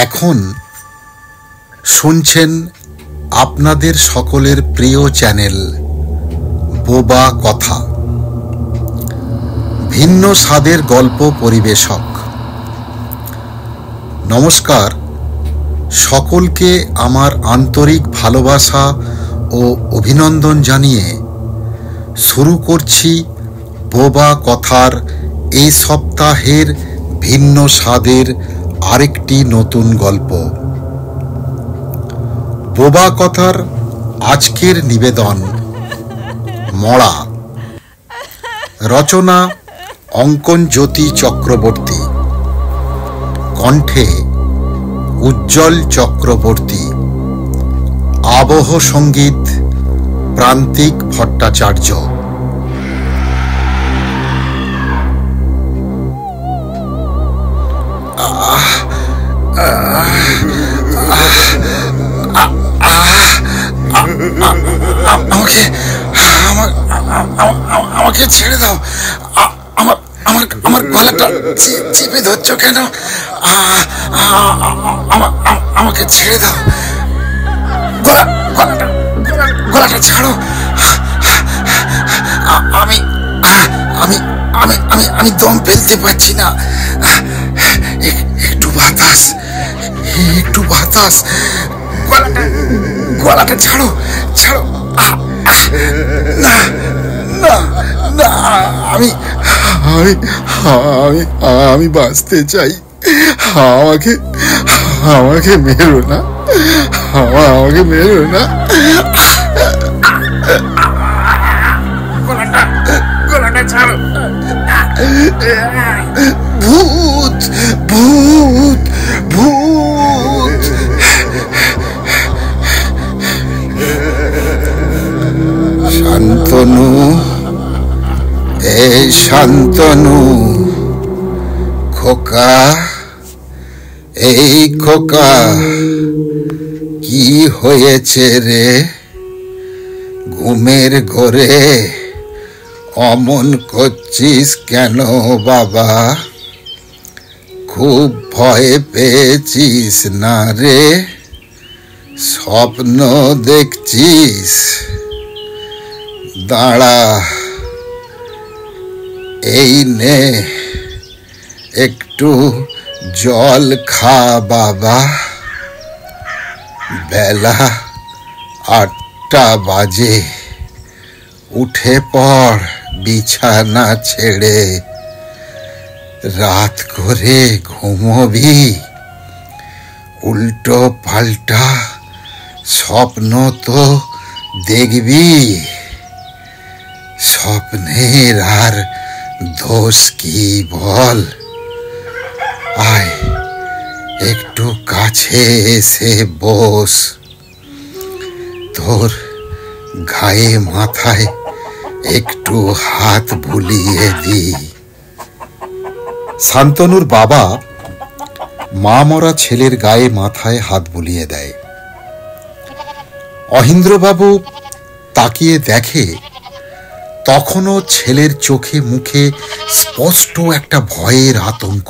এখন শুনছেন আপনাদের সকলের প্রিয় চ্যানেল বোবা কথা, ভিন্ন স্বাদের গল্প পরিবেশক। নমস্কার, সকলকে আমার আন্তরিক ভালোবাসা ও অভিনন্দন জানিয়ে শুরু করছি বোবা কথার এই সপ্তাহের ভিন্ন স্বাদের আরেকটি নতুন গল্প। বোবা কথার আজকের নিবেদন মরা। রচনা অঙ্কন জ্যোতি চক্রবর্তী, কণ্ঠে উজ্জ্বল চক্রবর্তী, আবহ সঙ্গীত প্রান্তিক ভট্টাচার্য। আমাকে আমাকে ছেড়ে দাও। আমার আমার আমার গলাটা চেপে ধরছো কেন? আমাকে ছেড়ে দাও। গলাটা ছাড়ো। আমি আমি আমি আমি আমি দম ফেলতে পারছি না। একটু বাতাস, একটু বাতাস। গলাটা ছাড়ো, ছাড়ো। না না না, আমি আমি আমি আমি বাঁচতে চাই। আমাকে আমাকে মেরো না, আমাকে মেরো না। গলাটা ছাড়ো। ভূত ভূত ভূত। শান্তনু, এই শান্তনু। খোকা, এই খোকা, কি হয়েছে রে? ঘুমের ঘোরে অমন করছিস কেন বাবা? খুব ভয় পেয়েছিস না রে? স্বপ্ন দেখছিস? দাঁড়া, এই নে একটু জল খা বাবা। বেলা 8টা বাজে। উঠে পড় বিছানা ছেড়ে। রাত করে ঘুমোবি, উল্টো পাল্টা স্বপ্ন তো দেখবি। স্বপ্নের আর দোষ কি বল? আয় একটু কাছে এসে বস, তোর গায়ে মাথায় একটু হাত বুলিয়ে দি। শান্তনুর বাবা মা মরা ছেলের গায়ে মাথায় হাত বুলিয়ে দেয়। অহিন্দ্রবাবু তাকিয়ে দেখে, তখনও ছেলের চোখে মুখে স্পষ্ট একটা ভয়ের আতঙ্ক।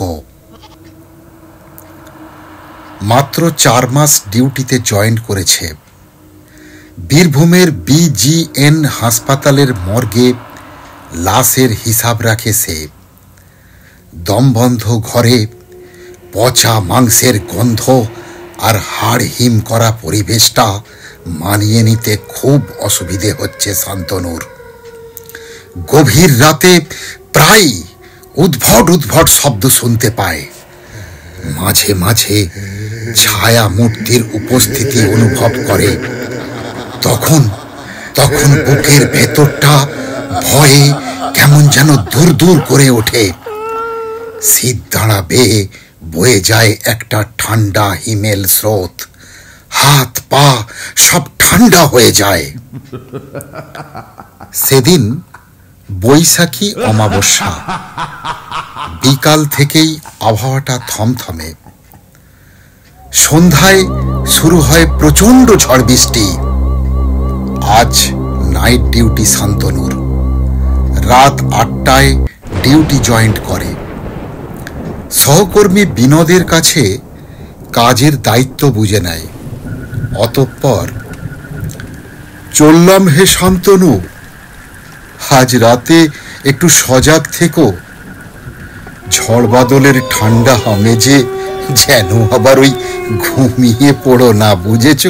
মাত্র 4 মাস ডিউটিতে জয়েন করেছে। বীরভূমের BGN হাসপাতালের মর্গে লাশের হিসাব রাখে সে। দমবন্ধ ঘরে পচা মাংসের গন্ধ আর হাড় হিম করা পরিবেশটা মানিয়ে নিতে খুব অসুবিধে হচ্ছে শান্তনুর। গভীর রাতে প্রায় উদ্ভট উদ্ভট শব্দ শুনতে পায়। মাঝে মাঝে ছায়া মূর্তির উপস্থিতি অনুভব করে। তখন তখন বুকের ভেতরটা ভয়ে কেমন যেন দূর দূর করে ওঠে। শীত দাঁড়া বেয়ে বয়ে যায় একটা ঠান্ডা হিমেল স্রোত। হাত পা সব ঠান্ডা হয়ে যায়। সেদিন বৈশাখী অমাবস্যা। বিকাল থেকেই আবহাওয়াটা থমথমে। সন্ধ্যায় শুরু হয় প্রচন্ড ঝড় বৃষ্টি। আজ নাইট ডিউটি শান্তনুর। রাত 8টায় ডিউটি জয়েন্ট করে। সহকর্মী বিনোদের কাছে কাজের দায়িত্ব বুঝে নেয়। অতঃপর, চললাম হে শান্তনু, আজ রাতে একটু সজাগ থেকো। ঝড় বাদলের ঠান্ডা আমেজে যেন আবার ওই ঘুমিয়ে পড়ো না, বুঝেছ?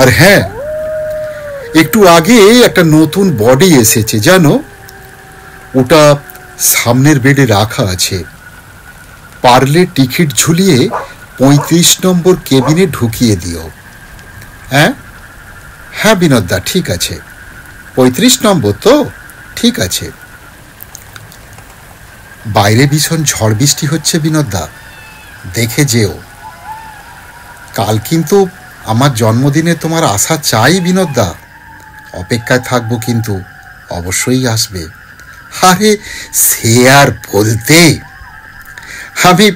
আর হ্যাঁ, একটু আগে একটা নতুন বডি এসেছে জানো, ওটা সামনের বেডে রাখা আছে। পারলে টিকিট ঝুলিয়ে 35 নম্বর কেবিনে ঢুকিয়ে দিও। হ্যাঁ হ্যাঁ বিনোদদা, ঠিক আছে। 35 নম্বর তো ঠিক আছে। বাইরে ভীষণ ঝড় বৃষ্টি হচ্ছে বিনোদদা, দেখে যেও। কাল কিন্তু আমার জন্মদিনে তোমার আসা চাই বিনোদদা, অপেক্ষায় থাকবো কিন্তু, অবশ্যই আসবে। আরে সে আর বলতে, আমি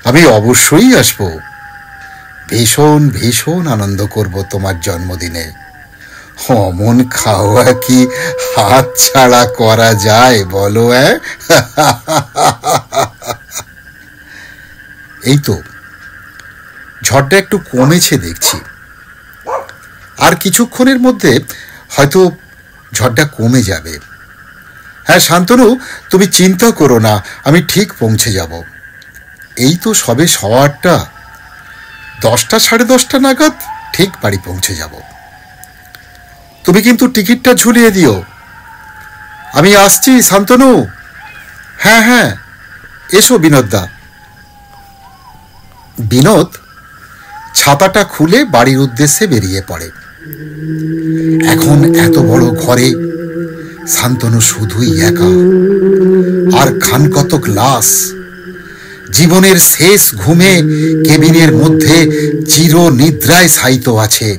আমি অবশ্যই আসবো। ভীষণ ভীষণ আনন্দ করব তোমার জন্মদিনে। অমন খাওয়া কি হাত ছাড়া করা যায় বলো? এই তো ঝড়টা একটু কমেছে দেখছি, আর কিছুক্ষণের মধ্যে হয়তো ঝড়টা কমে যাবে। হ্যাঁ শান্তনু, তুমি চিন্তা করো না, আমি ঠিক পৌঁছে যাব। এই তো সবে 8:15, 10টা 10:30 নাগাদ ঠিক বাড়ি পৌঁছে যাব। তুমি কিন্তু টিকিটটা ঝুলিয়ে দিও। আমি আসছি শান্তনু। হ্যাঁ হ্যাঁ, এসো বিনোদদা। বিনোদ ছাতাটা খুলে বাড়ির উদ্দেশ্যে বেরিয়ে পড়ে। এখন এত বড় ঘরে শান্তনু শুধুই একা, আর খানকতক লাশ জীবনের শেষ ঘুমে কেবিনের মধ্যে চির নিদ্রায় শায়িত আছে।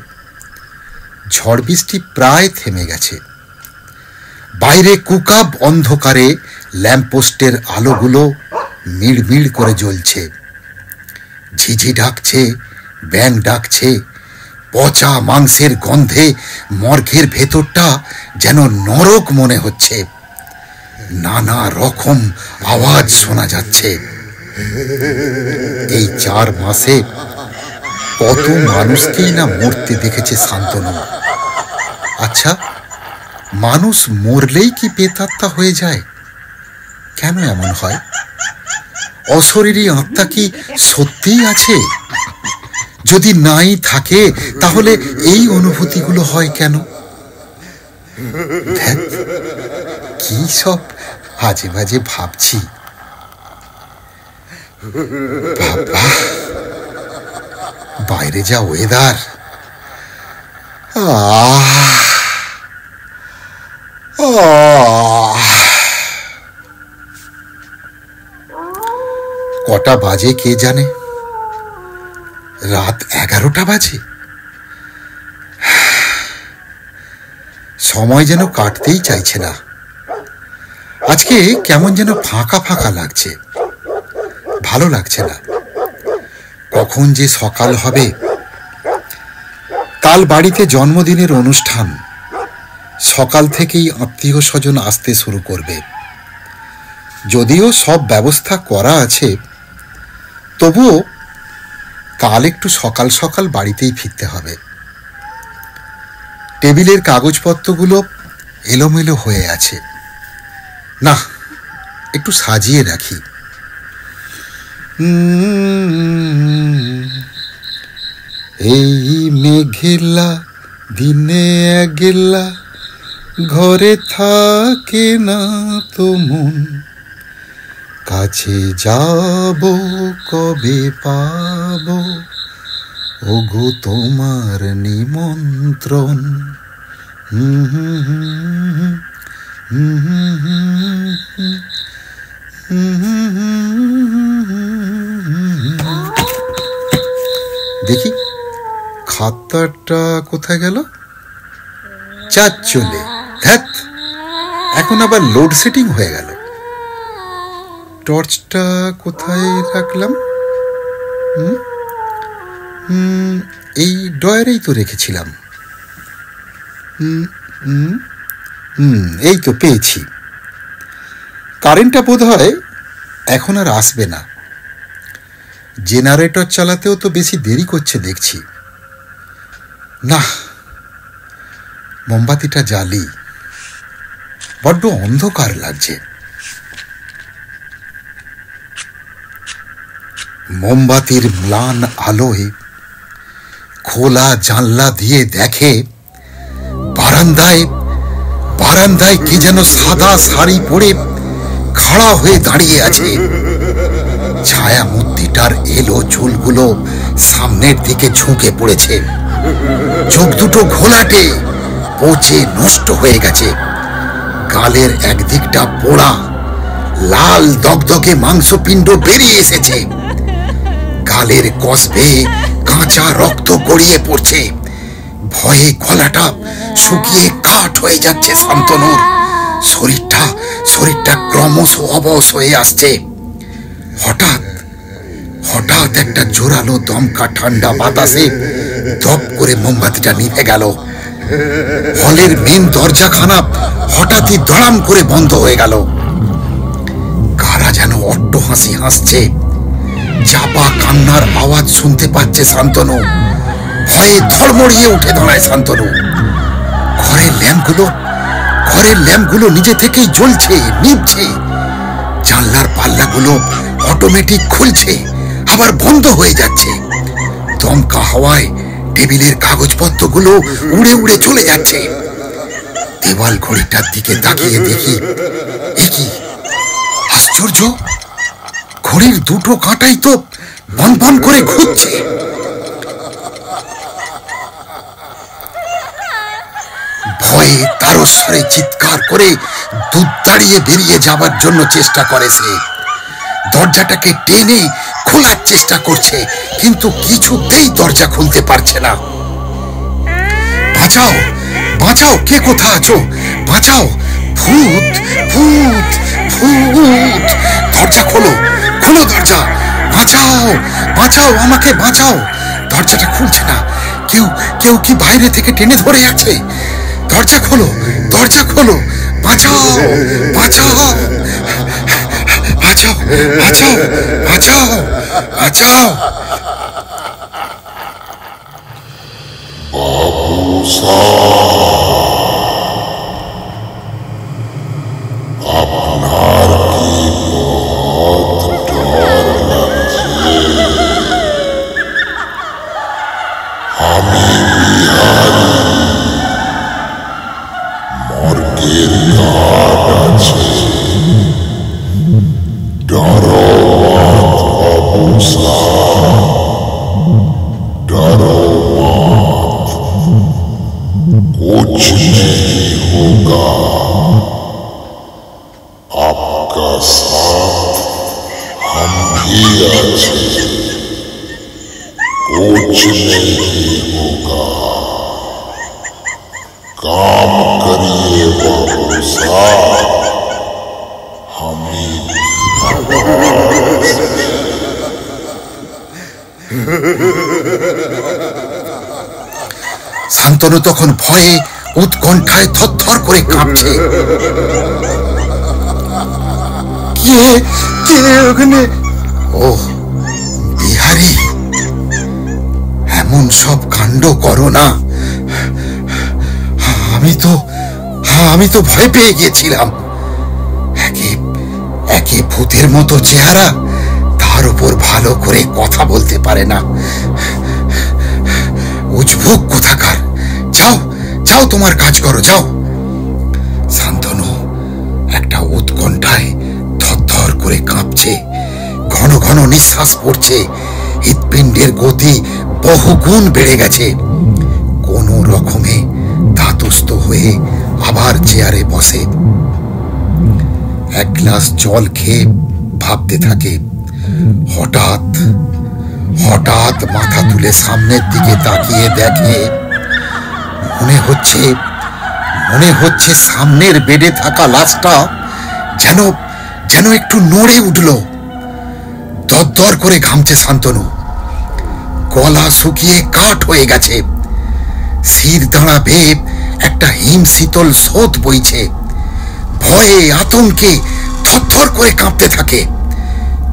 ঝড় বৃষ্টি প্রায় থেমে গেছে। বাইরে কুকাব অন্ধকারে ল্যাম্পপোস্টের আলোগুলো মিড়মিড় করে জ্বলছে। ঝিঝি ডাকছে, ব্যাঙ ডাকছে, পচা মাংসের গন্ধে মর্গের ভেতরটা যেন নরক মনে হচ্ছে। নানা রকম আওয়াজ শোনা যাচ্ছে। এই 4 মাসে কত মানুষকেই না মরতে দেখেছে শান্তনু। আচ্ছা, মানুষ মরলেই কি প্রেতাত্মা হয়ে যায়? কেন এমন হয়? অশরীরী আত্মা কি সত্যিই আছে? যদি নাই থাকে তাহলে এই অনুভূতিগুলো হয় কেন? কি সব আজে বাজে ভাবছি। বাবা, বাইরে যা ওয়েদার! কটা বাজে কে জানে? রাত 11টা বাজে। সময় যেন কাটতেই চাইছে না। আজকে কেমন যেন ফাঁকা ফাঁকা লাগছে, ভালো লাগছে না। কখন যে সকাল হবে। কাল বাড়িতে জন্মদিনের অনুষ্ঠান, সকাল থেকেই আত্মীয় স্বজন আসতে শুরু করবে। যদিও সব ব্যবস্থা করা আছে, তবুও কাল একটু সকাল সকাল বাড়িতেই ফিরতে হবে। টেবিলের কাগজপত্রগুলো এলোমেলো হয়ে আছে, না একটু সাজিয়ে রাখি। এই মেঘেলা দিনে একলা ঘরে থাকে না তো মন, কাছে যাব কবে পাব ওগো তোমার নিমন্ত্রণ। দেখি খাতাটা কোথায় গেল? চার চলে, ধ্যাত, এখন আবার লোডশেডিং হয়ে গেল। টর্চটা কোথায় রাখলাম? এই ডয়ারেই তো রেখেছিলাম। এই তো পেয়েছি। কারেন্টটা বোধ হয় এখন আর আসবে না। জেনারেটর চালাতেও তো বেশি দেরি করছে দেখছি। না, মোমবাতিটা জ্বালি, বড্ড অন্ধকার লাগছে। মোমবাতির ম্লান আলোয় খোলা জানলা দিয়ে দেখে বারান্দায় বারান্দায় কে যেন সাদা শাড়ি পরে খাড়া হয়ে দাঁড়িয়ে আছে। ছায়া মূর্তিটার এলো চুলগুলো সামনের দিকে ঝুঁকে পড়েছে, চোখ দুটো ঘোলাটে, পচে নষ্ট হয়ে গেছে। গালের একদিকটা পোড়া, লাল দগদগে মাংসপিণ্ড বেরিয়ে এসেছে। গালের কষ বেয়ে কাঁচা রক্ত গড়িয়ে পড়ছে। ভয়ে গলাটা শুকিয়ে কাঠ হয়ে যাচ্ছে শান্তনুর। শরীরটা ক্রমশ অবশ হয়ে আসছে। হঠাৎ হঠাৎ একটা জোরালো দমকা ঠান্ডা বাতাসে দপ করে মোমবাতিটা নিভে গেল। হলের মেন দরজাখানা হঠাৎই দড়াম করে বন্ধ হয়ে গেল। কারা যেন অট্ট হাসি হাসছে। চাপা কান্নার আওয়াজ শুনতে পাচ্ছে শান্তনু। ভয়ে ধড়মড়িয়ে উঠে দাঁড়ায় শান্তনু। ঘরের ল্যাম্পগুলো নিজে থেকেই জ্বলছে, নিভছে। জানলার পাল্লাগুলো অটোমেটিক খুলছে, আবার বন্ধ হয়ে যাচ্ছে। দমকা হাওয়ায় টেবিলের কাগজপত্রগুলো উড়ে উড়ে চলে যাচ্ছে। দেওয়াল ঘড়িটার দিকে তাকিয়ে দেখি, এ কি আশ্চর্য, ঘড়ির দুটো কাঁটাই তো বন বন করে ঘুরছে। ভয়ে তারস্বরে চিৎকার করে দুধ দাঁড়িয়ে বেরিয়ে যাবার জন্য চেষ্টা করে সে। দরজাটাকে টেনে খোলার চেষ্টা করছে, কিন্তু কিছুতেই দরজা খুলতে পারছে না। বাঁচাও, বাঁচাও, কে কোথা আছো, বাঁচাও, ভূত ভূত ভূত, দরজা খোলো, খোলো দরজা, বাঁচাও বাঁচাও, আমাকে বাঁচাও। দরজাটা খুলছে না। কেউ কেউ কি বাইরে থেকে টেনে ধরে আছে? দরজা খোলো, দরজা খোলো, বাঁচাও বাঁচাও, বাঁচাও বাঁচাও, বাঁচাও বাঁচাও। আপনার কি বহুত ডর লাগছে? আমি বিহারি, মর্গের ঘাট আছে, ডরো মত বাবুসা, डरो मत, कुछ नहीं होगा, आपका साथ हम भी अच्छे, कुछ नहीं होगा, काम करिए बाबू साहब, हमें শান্তনু তখন ভয়ে উৎকণ্ঠায় থরথর করে কাঁপছে। কে কে ওখানে? ও বিহারি, এমন সব কাণ্ড করো না। আমি তো ভয় পেয়ে গিয়েছিলাম। একে ভূতের মতো চেহারা, তার উপর ভালো করে কথা বলতে পারে না। উজভোগ কোথাকার, যাও যাও, তোমার কাজ করো, যাও। শান্তনু একটা উৎকণ্ঠায় থরথর করে কাঁপছে, ঘন ঘন নিঃশ্বাস পড়ছে, হৃৎপিণ্ডের গতি বহুগুণ বেড়ে গেছে। কোন রকমে ধাতস্থ হয়ে আবার চেয়ারে বসে, এক গ্লাস জল খেয়ে ভাবতে থাকে। হঠাৎ হঠাৎ মাথা তুলে সামনের দিকে তাকিয়ে দেখে, মনে হচ্ছে সামনের বেডে থাকা লাশটা যেন একটু নড়ে উঠল। দরদর করে ঘামছে শান্তনু, গলা শুকিয়ে কাঠ হয়ে গেছে। শির দাঁড়া বেয়ে একটা হিম শীতল স্রোত বইছে। ভয়ে আতঙ্কে থরথর করে কাঁপতে থাকে।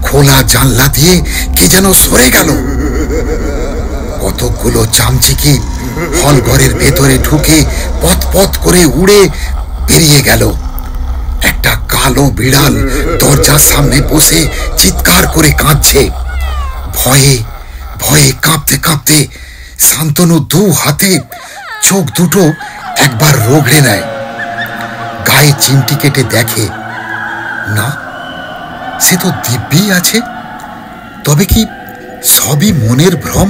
খোলা জানলা দিয়ে কে যেন সরে গেল। কতগুলো চামচিকি হলঘরের ভেতরে ঢুকে পথ পথ করে উড়ে বেরিয়ে গেল। একটা কালো বিড়াল দরজার সামনে বসে চিৎকার করে কাঁদছে। ভয়ে ভয়ে কাঁপতে কাঁপতে শান্তনু দু হাতে চোখ দুটো একবার রগড়ে নেয়। গায়ে চিমটি কেটে দেখে, না, সে তো দিব্যি আছে। তবে কি সবই মনের ভ্রম?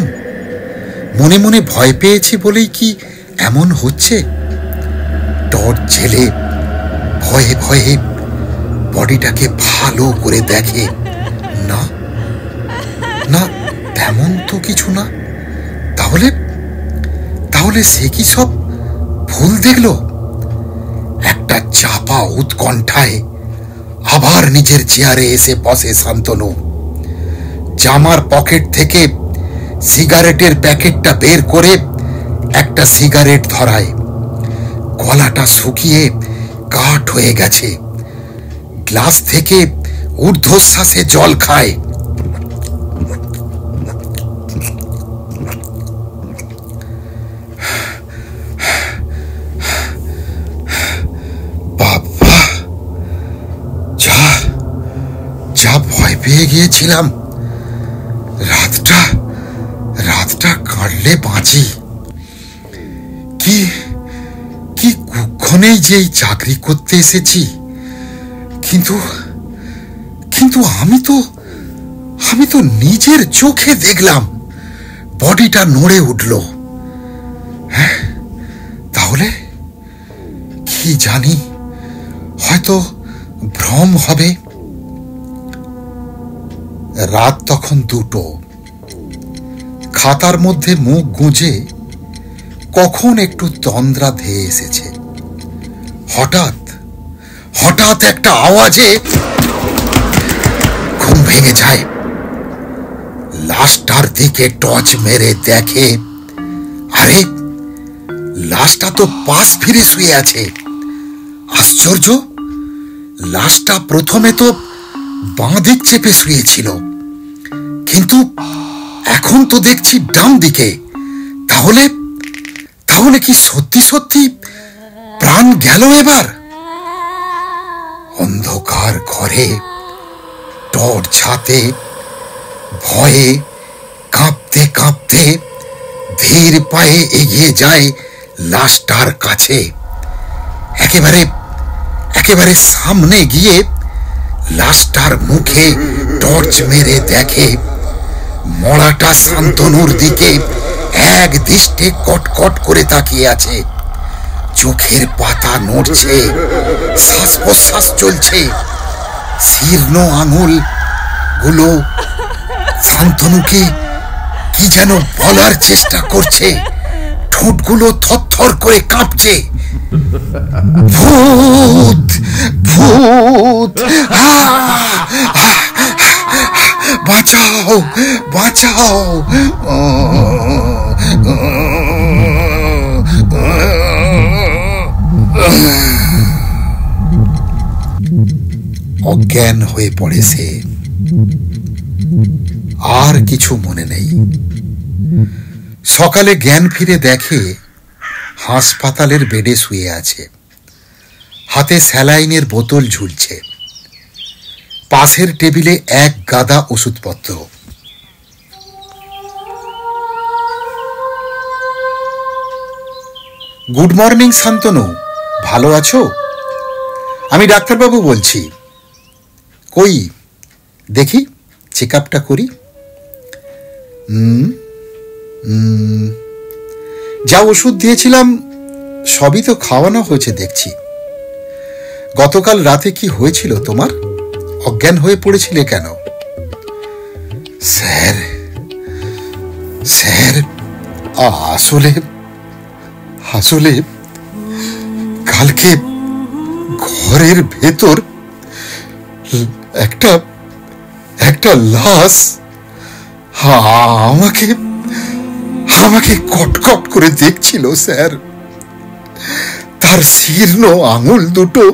মনে মনে ভয় পেয়েছে বলেই কি এমন হচ্ছে? টর্চ জ্বেলে ভয়ে ভয়ে বডিটাকে ভালো করে দেখে, না না, তেমন তো কিছু না। তাহলে তাহলে সে কি সব ভুল দেখলো? একটা চাপা উৎকণ্ঠায় আবার নিজের চেয়ারে এসে বসে শান্তনু। জামার পকেট থেকে সিগারেটের প্যাকেটটা বের করে একটা সিগারেট ধরায়। গলাটা শুকিয়ে কাঠ হয়ে গেছে। গ্লাস থেকে ঊর্ধ্বশ্বাসে জল খায়। বাবা, যা ভয় পেয়ে গিয়েছিলাম। রাতটা কাটলে বাঁচি। কি কুক্ষণেই যে এই চাকরি করতে এসেছি। কিন্তু আমি তো নিজের চোখে দেখলাম বডিটা নড়ে উঠল। হ্যাঁ, তাহলে কি জানি, হয়তো ভ্রম হবে। রাত তখন 2টো। খাতার মধ্যে মুখ গুঁজে কখন একটু তন্দ্রা ধেয়ে এসেছে। হঠাৎ একটা আওয়াজে ঘুম ভেঙে যায়। লাশটার দিকে টর্চ মেরে দেখে, আরে লাশটা তো পাশ ফিরে শুয়ে আছে। আশ্চর্য, লাশটা প্রথমে তো বাঁ দিক চেপে শুয়েছিল, কিন্তু এখন তো দেখছি ডান দিকে। তাহলে কি সত্যি সত্যি প্রাণ গেল এবার? অন্ধকার ঘরে টর্চ হাতে ভয়ে কাঁপতে কাঁপতে ধীর পায়ে এগিয়ে যায় লাশটার কাছে। একেবারে সামনে গিয়ে লাশটার মুখে টর্চ মেরে দেখে মরাটা শান্তনুর দিকে এক দৃষ্টে কটকট করে তাকিয়ে আছে। চোখের পাতা নড়ছে, শ্বাস প্রশ্বাস চলছে। শীর্ণ আঙুল গুলো শান্তনুকে কি যেন বলার চেষ্টা করছে। ঠোঁটগুলো থরথর করে কাঁপছে। ভূত, ভূত, বাঁচাও, বাঁচাও। অজ্ঞান হয়ে পড়ে সে। আর কিছু মনে নেই। সকালে জ্ঞান ফিরে দেখে হাসপাতালের বেডে শুয়ে আছে। হাতে স্যালাইনের বোতল ঝুলছে। পাশের টেবিলে এক গাদা ওষুধপত্র। গুড মর্নিং শান্তনু, ভালো আছো? আমি ডাক্তারবাবু বলছি। কই দেখি, চেক আপটা করি। যা ওষুধ দিয়েছিলাম সবই তো খাওয়ানো হয়েছে দেখছি। গতকাল রাতে কি হয়েছিল তোমার? অজ্ঞান হয়ে পড়েছিলে কেন? স্যার আসলে কালকে ঘরের ভেতর একটা লাশ আমাকে কটকট করে দেখছিল স্যার। তার শীর্ণ আঙুল দুটো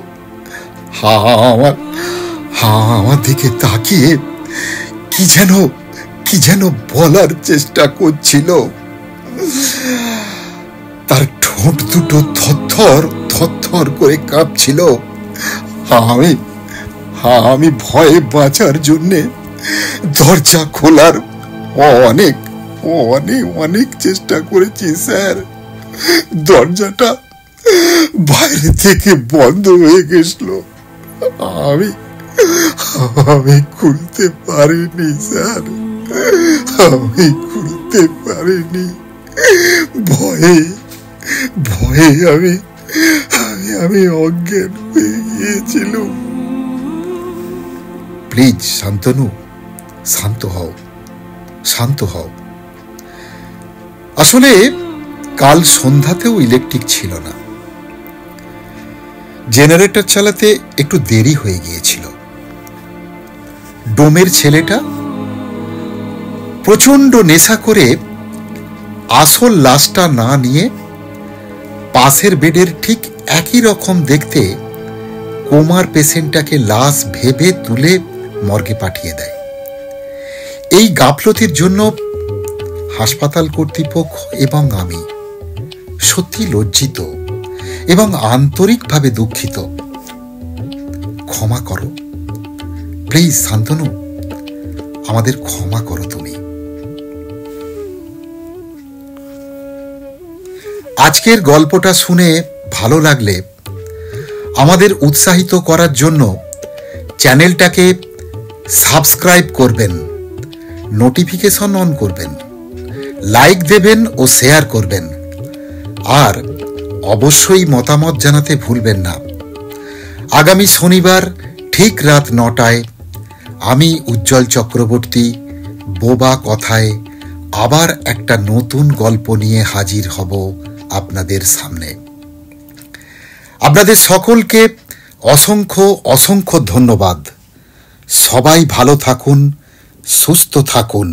আমার দিকে তাকিয়ে কি যেন বলার চেষ্টা করছিল। তার ঠোঁট দুটো থরথর করে কাঁপছিল। আমি ভয়ে বাঁচার জন্যে দরজা খোলার অনেক অনেক অনেক চেষ্টা করেছি স্যার। দরজাটা বাইরে থেকে বন্ধ হয়ে গেছিল। আমি খুলতে পারিনি স্যার, আমি খুলতে পারিনি। ভয়ে আমি অজ্ঞান হয়ে গিয়েছিলাম। প্লিজ শান্তনু, শান্ত হও। আসলে কাল সন্ধ্যাতেও ইলেকট্রিক ছিল না। জেনারেটর চালাতে একটু দেরি হয়ে গিয়েছিল। ডোমের ছেলেটা প্রচন্ড নেশা করে আসল লাশটা না নিয়ে পাশের বেডের ঠিক একই রকম দেখতে কোমার পেশেন্টটাকে লাশ ভেবে তুলে মর্গে পাঠিয়ে দেয়। এই গাফলতির জন্য হাসপাতাল কর্তৃপক্ষ এবং আমি সত্যি লজ্জিত এবং আন্তরিকভাবে দুঃখিত। ক্ষমা করো প্লিজ শান্তনু, আমাদের ক্ষমা করো তুমি। আজকের গল্পটা শুনে ভালো লাগলে আমাদের উৎসাহিত করার জন্য চ্যানেলটাকে সাবস্ক্রাইব করবেন, নোটিফিকেশন অন করবেন, লাইক দেবেন ও শেয়ার করবেন। আর অবশ্যই মতামত জানাতে ভুলবেন না। আগামী শনিবার ঠিক রাত 9টায় আমি উজ্জ্বল চক্রবর্তী বোবা কথায় আবার একটা নতুন গল্প নিয়ে হাজির হব আপনাদের সামনে। আপনাদের সকলকে অসংখ্য ধন্যবাদ। সবাই ভালো থাকুন, সুস্থ থাকুন।